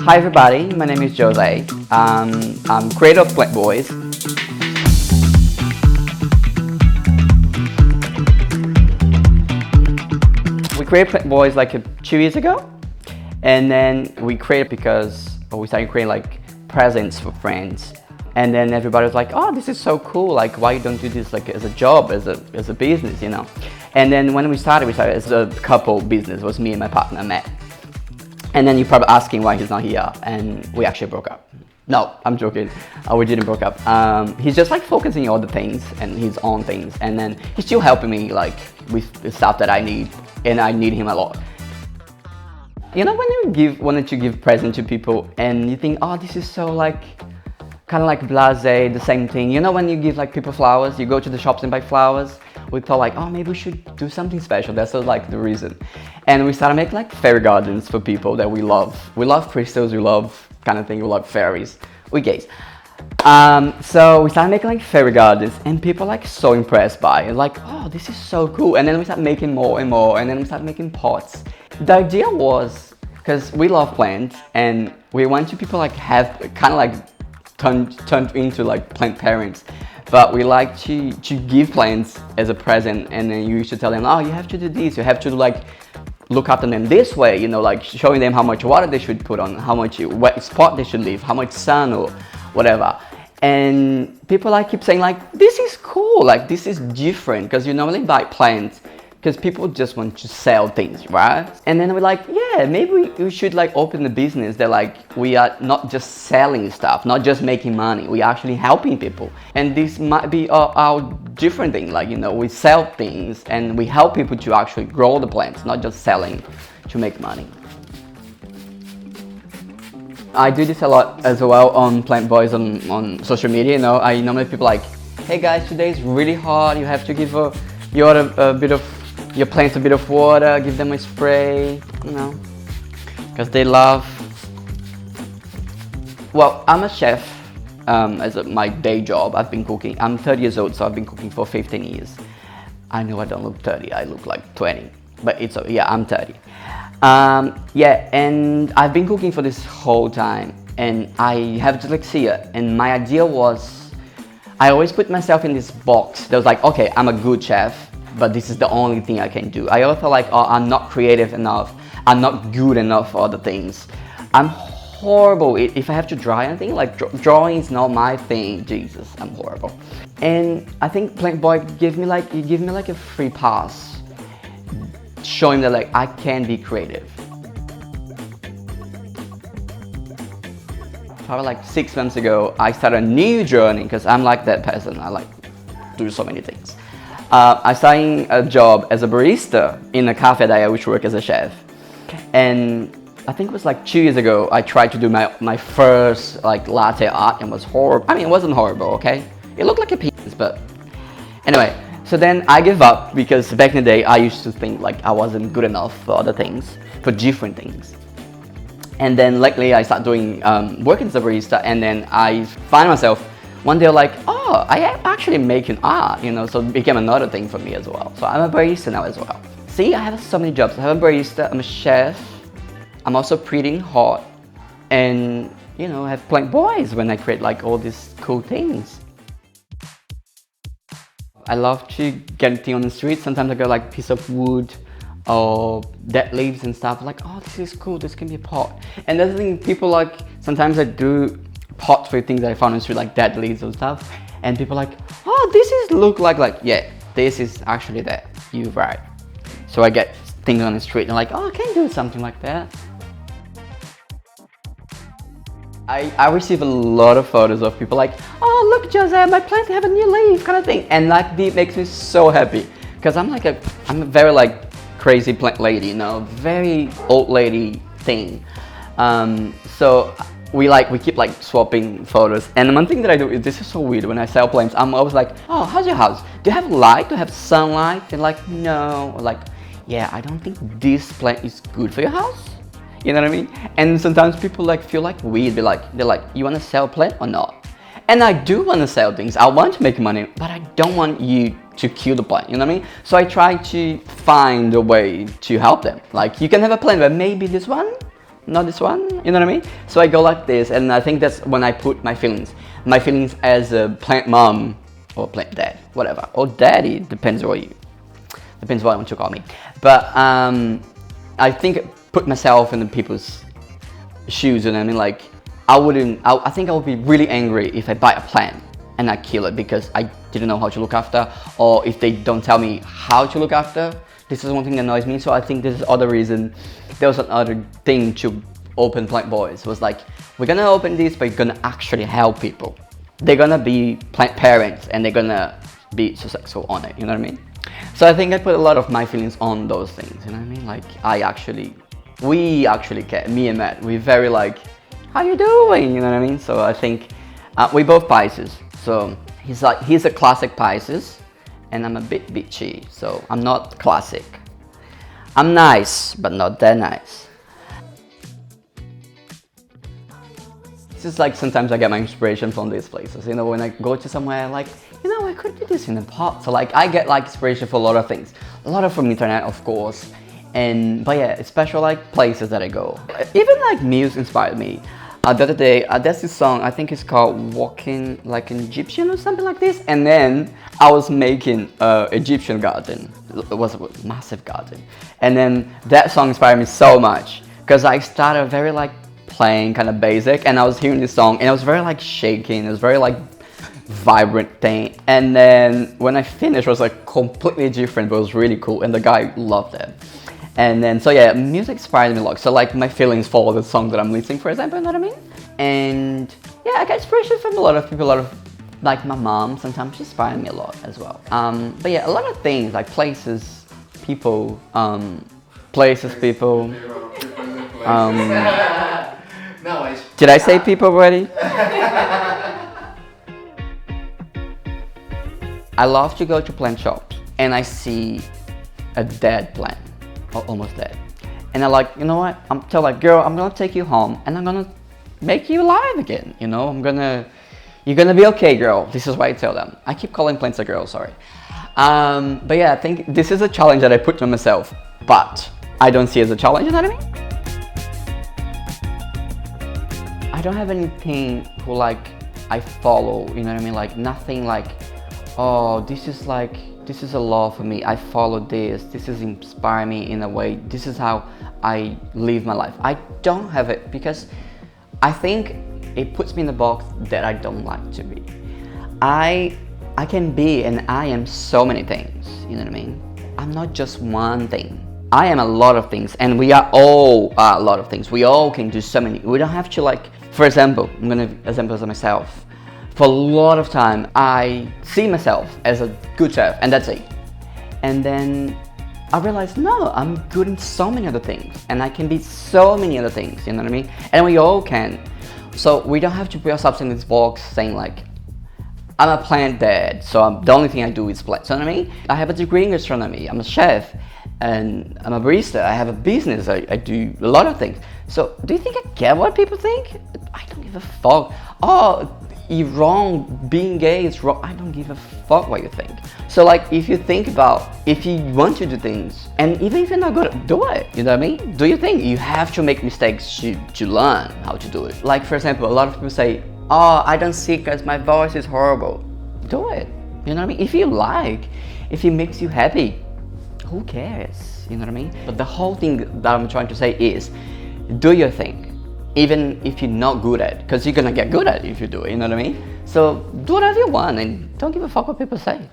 Hi everybody, my name is Jose. I'm creator of Plant Boys. We created Plant Boys like 2 years ago, and then we created because we started creating like presents for friends. And then everybody was like, "Oh, this is so cool! Like, why you don't do this like as a job, as a business, you know?" And then when we started as a couple business. It was me and my partner Matt. And then you're probably asking why he's not here, and we actually broke up. No, I'm joking. We didn't break up. He's just like focusing on other things and his own things, and then he's still helping me like with the stuff that I need, and I need him a lot. You know, when you wanted to give present to people, and you think, "Oh, this is so like." Kind of like blasé, the same thing. You know when you give like people flowers, you go to the shops and buy flowers? We thought like, oh, maybe we should do something special. That's like the reason. And we started making like fairy gardens for people that we love. We love crystals, we love kind of thing, we love fairies. We gays. So we started making like fairy gardens, and people like so impressed by it. Like, oh, this is so cool. And then we started making more and more, and then we started making pots. The idea was, because we love plants, and we want to people like have kind of like turned into like plant parents, but we like to give plants as a present, and then you used to tell them, oh, you have to do this, you have to like look after them this way, you know, like showing them how much water they should put on, how much wet spot they should leave, how much sun or whatever. And people like keep saying like, this is cool, like this is different, because you normally buy plants because people just want to sell things, right? And then we're like, yeah, maybe we should like open a business that like we are not just selling stuff, not just making money, we're actually helping people. And this might be our different thing, like, you know, we sell things and we help people to actually grow the plants, not just selling to make money. I do this a lot as well on Plant Boys on social media, you know. I normally people like, hey guys, today is really hot, you have to give your plants a bit of water, give them a spray, you know, because they love. Well, I'm a chef my day job. I've been cooking. I'm 30 years old, so I've been cooking for 15 years. I know I don't look 30, I look like 20, but it's, yeah, I'm 30. Yeah, and I've been cooking for this whole time, and I have dyslexia, and my idea was, I always put myself in this box that was like, okay, I'm a good chef, but this is the only thing I can do. I always felt like, oh, I'm not creative enough, I'm not good enough for other things. I'm horrible. If I have to draw anything, like drawing is not my thing. Jesus, I'm horrible. And I think Plant Boy gave me like a free pass, showing that like I can be creative. Probably like 6 months ago, I started a new journey, because I'm like that person. I like do so many things. I started a job as a barista in a cafe that I used to work as a chef. And I think it was like 2 years ago, I tried to do my first like latte art, and it was horrible. I mean, it wasn't horrible, okay? It looked like a piece, but anyway. So then I gave up, because back in the day, I used to think like I wasn't good enough for other things, for different things. And then lately I started doing, working as a barista, and then I find myself one day like, oh, I am actually making art, you know, so it became another thing for me as well. So I'm a barista now as well. See, I have so many jobs. I have a barista, I'm a chef, I'm also pretty hot, and, you know, I have Plant Boys when I create like all these cool things. I love to get anything on the street. Sometimes I go like piece of wood or dead leaves and stuff, like, oh, this is cool, this can be a pot. And that's the thing, people like, sometimes I do pots for things that I found on the street, like dead leaves and stuff, and people are like, oh, this is look like, yeah, this is actually that, you're right. So I get things on the street and like, oh, I can do something like that. I receive a lot of photos of people like, oh, look, Jose, my plants have a new leaf, kind of thing, and like it makes me so happy, because I'm a very like crazy plant lady, you know, very old lady thing. So we keep like swapping photos. And one thing that I do is, this is so weird, when I sell plants, I'm always like, oh, how's your house? Do you have light? Do you have sunlight? And like, no. Or like, yeah, I don't think this plant is good for your house. You know what I mean? And sometimes people like feel like weird. They're like, you want to sell a plant or not? And I do want to sell things. I want to make money, but I don't want you to kill the plant, you know what I mean? So I try to find a way to help them. Like, you can have a plant, but maybe this one not this one, you know what I mean? So I go like this, and I think that's when I put my feelings as a plant mom or plant dad, whatever, or daddy, depends what you want to call me. But I think put myself in the people's shoes, you know what I mean? Like I think I would be really angry if I buy a plant and I kill it because I didn't know how to look after, or if they don't tell me how to look after. This is one thing that annoys me. So I think this is other reason. There was another thing to open Plant Boys, was like, we're gonna open this, but we're gonna actually help people. They're gonna be plant parents and they're gonna be successful on it, you know what I mean? So I think I put a lot of my feelings on those things, you know what I mean? Like we actually care, me and Matt, we're very like, how you doing, you know what I mean? So I think we both Pisces, so he's a classic Pisces, and I'm a bit bitchy, so I'm not classic. I'm nice, but not that nice. It's just like sometimes I get my inspiration from these places, you know, when I go to somewhere like, you know, I could do this in a pot. So like I get like inspiration for a lot of things, a lot of from internet, of course, but yeah, especially like places that I go. Even like Muse inspired me. The other day, there's this song, I think it's called Walking Like an Egyptian or something like this. And then I was making an Egyptian garden. It was a massive garden. And then that song inspired me so much because I started very like plain, kind of basic. And I was hearing this song and it was very like shaking. It was very like vibrant thing. And then when I finished, it was like completely different, but it was really cool. And the guy loved it. And then, so yeah, music inspired me a lot. So like my feelings follow the song that I'm listening, for example, you know what I mean? And yeah, I get inspiration from a lot of people, like my mom, sometimes she inspired me a lot as well. But yeah, a lot of things, like places, people, did I say people already? I love to go to plant shops and I see a dead plant. Almost dead, and I'm like, you know what, I'm tell like, girl, I'm gonna take you home and I'm gonna make you alive again, you know, you're gonna be okay, girl. This is what I tell them. I keep calling plants a girl, sorry. But yeah, I think this is a challenge that I put to myself, but I don't see it as a challenge, you know what I mean? I don't have anything who like I follow, you know what I mean, like nothing like, oh, this is a law for me, I follow this is inspire me in a way, this is how I live my life. I don't have it because I think it puts me in the box that I don't like to be. I can be and I am so many things, you know what I mean? I'm not just one thing. I am a lot of things, and we are all a lot of things. We all can do so many. We don't have to like, for example, I'm gonna example myself. For a lot of time, I see myself as a good chef, and that's it. And then I realized, no, I'm good in so many other things, and I can be so many other things, you know what I mean? And we all can. So we don't have to put ourselves in this box saying like, I'm a plant dad, so the only thing I do is plants, you know what I mean? I have a degree in gastronomy, I'm a chef, and I'm a barista, I have a business, I do a lot of things. So do you think I care what people think? I don't give a fuck. Oh, you're wrong, being gay is wrong. I don't give a fuck what you think. So like, if you think about, if you want to do things, and even if you're not good, do it, you know what I mean? Do your thing. You have to make mistakes to learn how to do it. Like for example, a lot of people say, oh, I don't sing because my voice is horrible. Do it, you know what I mean? If you like, if it makes you happy, who cares, you know what I mean? But the whole thing that I'm trying to say is, do your thing. Even if you're not good at it, because you're gonna get good at it if you do it, you know what I mean? So do whatever you want and don't give a fuck what people say.